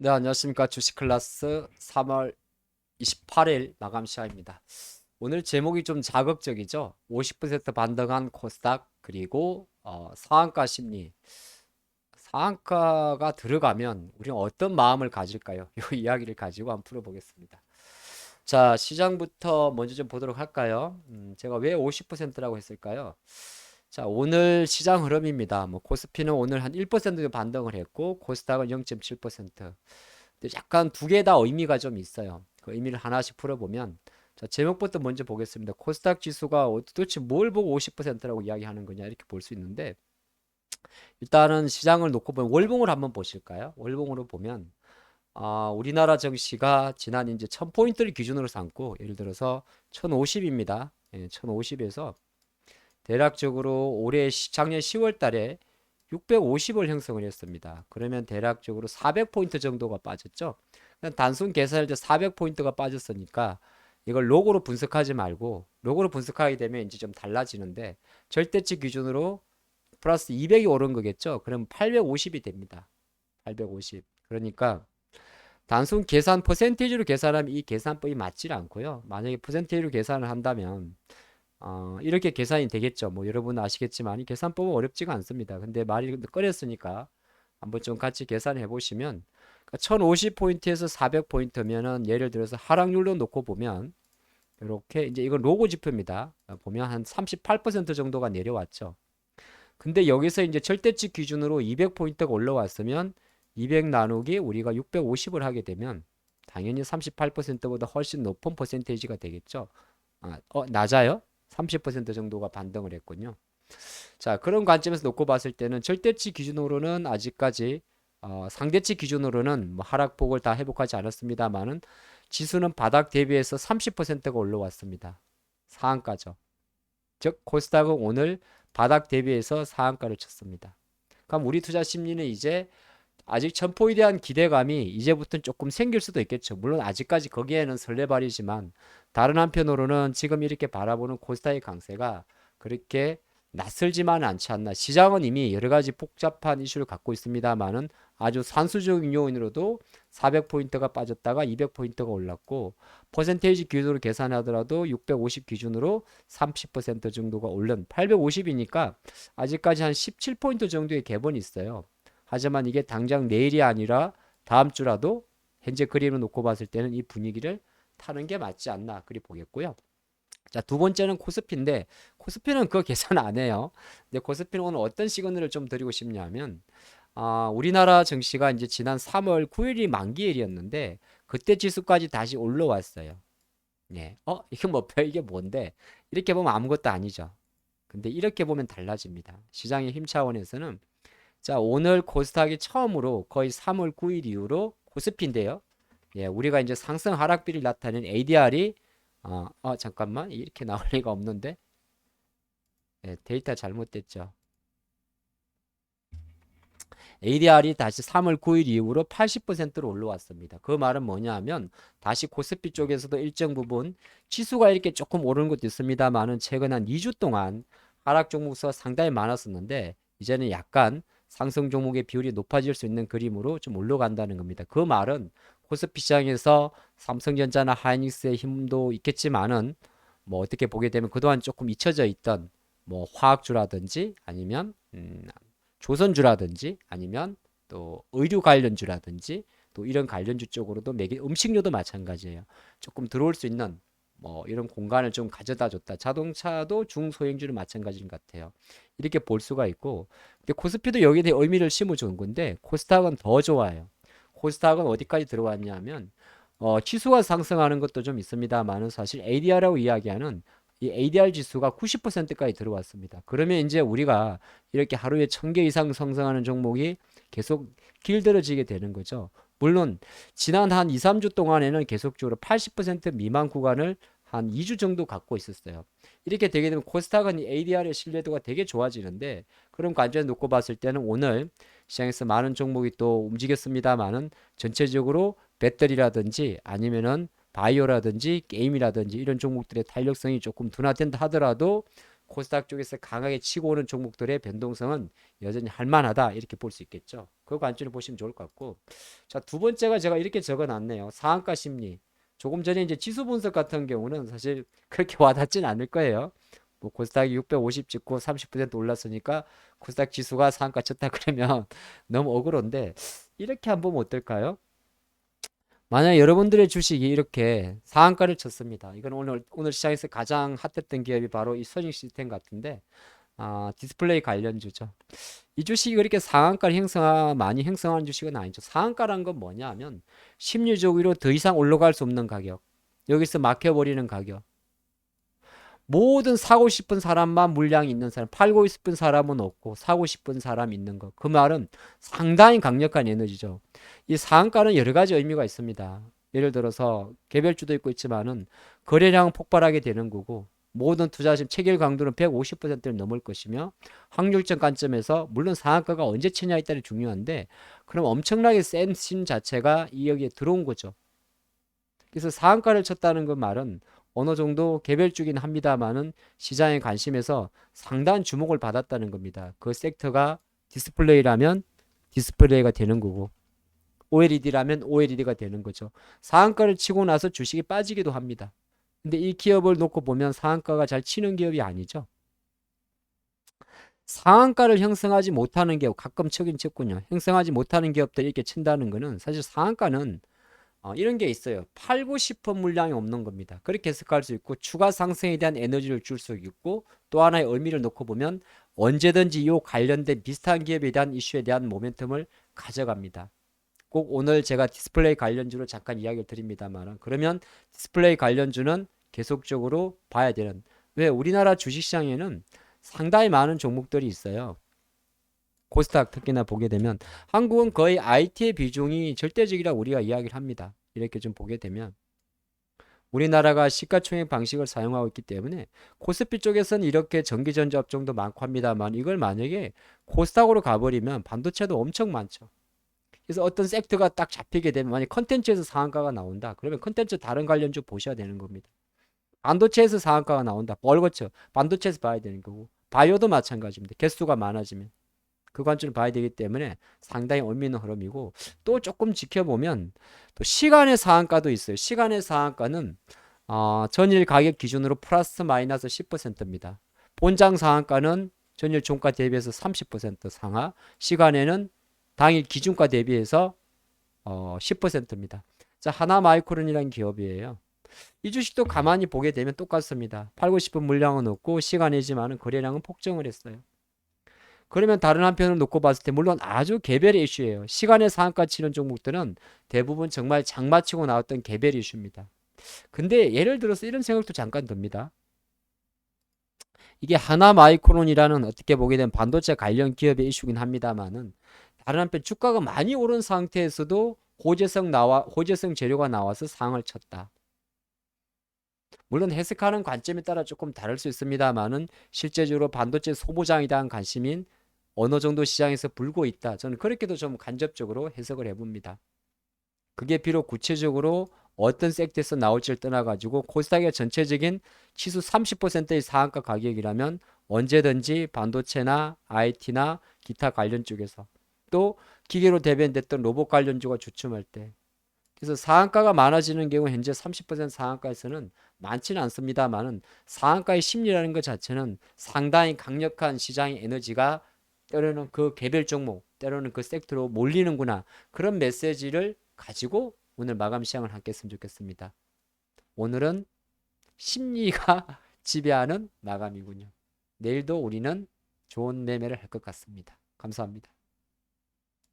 네, 안녕하십니까. 주식 클래스 3월 28일 마감 시간입니다. 오늘 제목이 좀 자극적이죠. 50% 반등한 코스닥 그리고 상한가 심리. 상한가가 들어가면 우리는 어떤 마음을 가질까요? 이 이야기를 가지고 한번 풀어보겠습니다. 자, 시장부터 먼저 좀 보도록 할까요? 제가 왜 50%라고 했을까요? 자, 오늘 시장 흐름입니다. 뭐 코스피는 오늘 한 1% 반등을 했고 코스닥은 0.7%. 근데 약간 두 개 다 의미가 좀 있어요. 그 의미를 하나씩 풀어보면, 자, 제목부터 먼저 보겠습니다. 코스닥 지수가 도대체 뭘 보고 50%라고 이야기하는 거냐 이렇게 볼 수 있는데, 일단은 시장을 놓고 보면 월봉을 한번 보실까요? 월봉으로 보면 우리나라 증시가 지난 이제 1000포인트를 기준으로 삼고, 예를 들어서 1050입니다. 예, 1050에서 대략적으로 작년 10월 달에 650을 형성을 했습니다. 그러면 대략적으로 400포인트 정도가 빠졌죠. 그냥 단순 계산할 때 400포인트가 빠졌으니까 이걸 로그로 분석하지 말고, 로그로 분석하게 되면 이제 좀 달라지는데, 절대치 기준으로 플러스 200이 오른 거겠죠. 그럼 850이 됩니다. 850. 그러니까 단순 계산 퍼센테이지로 계산하면 이 계산법이 맞질 않고요. 만약에 퍼센테이지로 계산을 한다면 이렇게 계산이 되겠죠. 뭐 여러분 아시겠지만 이 계산법은 어렵지가 않습니다. 근데 말이 꺼냈으니까 한번 좀 같이 계산해 보시면, 1050포인트에서 400포인트면은 예를 들어서 하락률로 놓고 보면 이렇게 이제 이건 로고 지표입니다. 보면 한 38% 정도가 내려왔죠. 근데 여기서 이제 절대치 기준으로 200포인트가 올라왔으면 200 나누기 우리가 650을 하게 되면 당연히 38%보다 훨씬 높은 퍼센테이지가 되겠죠. 낮아요? 30% 정도가 반등을 했군요. 자, 그런 관점에서 놓고 봤을 때는 절대치 기준으로는 아직까지 상대치 기준으로는 뭐 하락폭을 다 회복하지 않았습니다만은 지수는 바닥 대비해서 30%가 올라왔습니다. 상한가죠. 즉 코스닥은 오늘 바닥 대비해서 상한가를 쳤습니다. 그럼 우리 투자 심리는 이제 아직 첨포에 대한 기대감이 이제부터는 조금 생길 수도 있겠죠. 물론 아직까지 거기에는 설레발이지만, 다른 한편으로는 지금 이렇게 바라보는 코스닥의 강세가 그렇게 낯설지만은 않지 않나. 시장은 이미 여러 가지 복잡한 이슈를 갖고 있습니다만은 아주 산수적인 요인으로도 400포인트가 빠졌다가 200포인트가 올랐고, 퍼센테이지 기준으로 계산하더라도 650 기준으로 30% 정도가 오른 850이니까 아직까지 한 17포인트 정도의 갭은 있어요. 하지만 이게 당장 내일이 아니라 다음 주라도 현재 그림을 놓고 봤을 때는 이 분위기를 타는 게 맞지 않나 그리 보겠고요. 자, 두 번째는 코스피인데, 코스피는 그거 계산 안 해요. 근데 코스피는 오늘 어떤 시그널을 좀 드리고 싶냐면, 우리나라 증시가 이제 지난 3월 9일이 만기일이었는데 그때 지수까지 다시 올라왔어요. 예. 이게 뭐 이게 뭔데? 이렇게 보면 아무것도 아니죠. 근데 이렇게 보면 달라집니다. 시장의 힘 차원에서는, 자, 오늘 코스닥이 처음으로 거의 3월 9일 이후로 코스피인데요. 예, 우리가 이제 상승 하락비를 나타낸 ADR이 잠깐만 이렇게 나올 리가 없는데, 예, 데이터 잘못됐죠. ADR이 다시 3월 9일 이후로 80%로 올라왔습니다. 그 말은 뭐냐 하면 다시 코스피 쪽에서도 일정 부분 지수가 이렇게 조금 오르는 것도 있습니다만은 최근 한 2주 동안 하락 종목수가 상당히 많았었는데 이제는 약간 상승 종목의 비율이 높아질 수 있는 그림으로 좀 올라간다는 겁니다. 그 말은 코스피 시장에서 삼성전자나 하이닉스의 힘도 있겠지만은, 뭐 어떻게 보게 되면 그동안 조금 잊혀져 있던 뭐 화학주라든지 아니면 조선주라든지 아니면 또 의류 관련주라든지 또 이런 관련주 쪽으로도 음식료도 마찬가지예요. 조금 들어올 수 있는 뭐 이런 공간을 좀 가져다 줬다. 자동차도 중소형주는 마찬가지인 것 같아요. 이렇게 볼 수가 있고, 근데 코스피도 여기에 대해 의미를 심어주는 건데 코스닥은 더 좋아요. 코스닥은 어디까지 들어왔냐면 지수가 상승하는 것도 좀 있습니다만은 사실 ADR이라고 이야기하는 이 ADR 지수가 90%까지 들어왔습니다. 그러면 이제 우리가 이렇게 하루에 1000개 이상 상승하는 종목이 계속 길들어지게 되는 거죠. 물론 지난 한 2, 3주 동안에는 계속적으로 80% 미만 구간을 한 2주 정도 갖고 있었어요. 이렇게 되게 되면 코스닥은 ADR의 신뢰도가 되게 좋아지는데, 그런 관점에서 놓고 봤을 때는 오늘 시장에서 많은 종목이 또 움직였습니다만은 전체적으로 배터리라든지 아니면은 바이오라든지 게임이라든지 이런 종목들의 탄력성이 조금 둔화된다 하더라도 코스닥 쪽에서 강하게 치고 오는 종목들의 변동성은 여전히 할만하다 이렇게 볼 수 있겠죠. 그 관점을 보시면 좋을 것 같고, 자, 두 번째가 제가 이렇게 적어놨네요. 상한가 심리. 조금 전에 이제 지수 분석 같은 경우는 사실 그렇게 와닿진 않을 거예요. 뭐 코스닥이 650 찍고 30% 올랐으니까 코스닥 지수가 상한가 쳤다 그러면 너무 억울한데, 이렇게 한번 보면 어떨까요? 만약 여러분들의 주식이 이렇게 상한가를 쳤습니다. 이건 오늘 시장에서 가장 핫했던 기업이 바로 이 선익 시스템 같은데, 디스플레이 관련주죠. 이 주식이 그렇게 상한가를 많이 형성하는 주식은 아니죠. 상한가란 건 뭐냐 하면 심리적으로 더 이상 올라갈 수 없는 가격, 여기서 막혀버리는 가격, 모든 사고 싶은 사람만 물량이 있는 사람, 팔고 싶은 사람은 없고 사고 싶은 사람 있는 거. 그 말은 상당히 강력한 에너지죠. 이 상한가는 여러 가지 의미가 있습니다. 예를 들어서 개별주도 있고 있지만은 거래량 폭발하게 되는 거고, 모든 투자심 체결 강도는 150%를 넘을 것이며, 확률적 관점에서 물론 상한가가 언제 치냐에 따라 중요한데, 그럼 엄청나게 센 심 자체가 이 여기에 들어온 거죠. 그래서 상한가를 쳤다는 그 말은 어느 정도 개별주긴 합니다만은 시장의 관심에서 상당한 주목을 받았다는 겁니다. 그 섹터가 디스플레이라면 디스플레이가 되는 거고, OLED라면 OLED가 되는 거죠. 상한가를 치고 나서 주식이 빠지기도 합니다. 근데 이 기업을 놓고 보면 상한가가 잘 치는 기업이 아니죠. 상한가를 형성하지 못하는 기업, 가끔 치긴 쳤군요. 형성하지 못하는 기업들이 이렇게 친다는 거는 사실 상한가는 이런 게 있어요. 팔고 싶은 물량이 없는 겁니다. 그렇게 해석할 수 있고, 추가 상승에 대한 에너지를 줄 수 있고, 또 하나의 의미를 놓고 보면 언제든지 이 관련된 비슷한 기업에 대한 이슈에 대한 모멘텀을 가져갑니다. 꼭 오늘 제가 디스플레이 관련주로 잠깐 이야기를 드립니다만, 그러면 디스플레이 관련주는 계속적으로 봐야 되는, 왜 우리나라 주식시장에는 상당히 많은 종목들이 있어요. 코스닥 특히나 보게 되면 한국은 거의 IT의 비중이 절대적이라고 우리가 이야기를 합니다. 이렇게 좀 보게 되면 우리나라가 시가총액 방식을 사용하고 있기 때문에 코스피 쪽에서는 이렇게 전기전자 업종도 많고 합니다만, 이걸 만약에 코스닥으로 가버리면 반도체도 엄청 많죠. 그래서 어떤 섹터가 딱 잡히게 되면, 만약 컨텐츠에서 상한가가 나온다 그러면 컨텐츠 다른 관련주 보셔야 되는 겁니다. 반도체에서 상한가가 나온다, 벌거쳐 반도체에서 봐야 되는 거고, 바이오도 마찬가지입니다. 개수가 많아지면 그 관점을 봐야 되기 때문에 상당히 의미 있는 흐름이고, 또 조금 지켜보면 또 시간의 상한가도 있어요. 시간의 상한가는 전일 가격 기준으로 플러스 마이너스 10%입니다. 본장 상한가는 전일 종가 대비해서 30% 상하, 시간에는 당일 기준가 대비해서 10%입니다. 자, 하나마이크론이라는 기업이에요. 이 주식도 가만히 보게 되면 똑같습니다. 팔고 싶은 물량은 없고 시간이지만 거래량은 폭증을 했어요. 그러면 다른 한편으로 놓고 봤을 때 물론 아주 개별의 이슈예요. 시간의 상한가 치는 종목들은 대부분 정말 장마치고 나왔던 개별 이슈입니다. 근데 예를 들어서 이런 생각도 잠깐 듭니다. 이게 하나마이크론이라는 어떻게 보게 되면 반도체 관련 기업의 이슈긴 합니다만은, 다른 한편 주가가 많이 오른 상태에서도 호재성 재료가 나와서 상을 쳤다. 물론 해석하는 관점에 따라 조금 다를 수 있습니다만은 실제적으로 반도체 소보장에 대한 관심인 어느 정도 시장에서 불고 있다. 저는 그렇게도 좀 간접적으로 해석을 해봅니다. 그게 비록 구체적으로 어떤 섹터에서 나올지를 떠나가지고 코스닥의 전체적인 지수 30%의 상한가 가격이라면 언제든지 반도체나 IT나 기타 관련 쪽에서, 또 기계로 대변됐던 로봇 관련주가 주춤할 때, 그래서 상한가가 많아지는 경우 현재 30% 상한가에서는 많지는 않습니다만은 상한가의 심리라는 것 자체는 상당히 강력한 시장의 에너지가 때로는 그 개별 종목, 때로는 그 섹터로 몰리는구나, 그런 메시지를 가지고 오늘 마감 시장을 함께 했으면 좋겠습니다. 오늘은 심리가 지배하는 마감이군요. 내일도 우리는 좋은 매매를 할 것 같습니다. 감사합니다.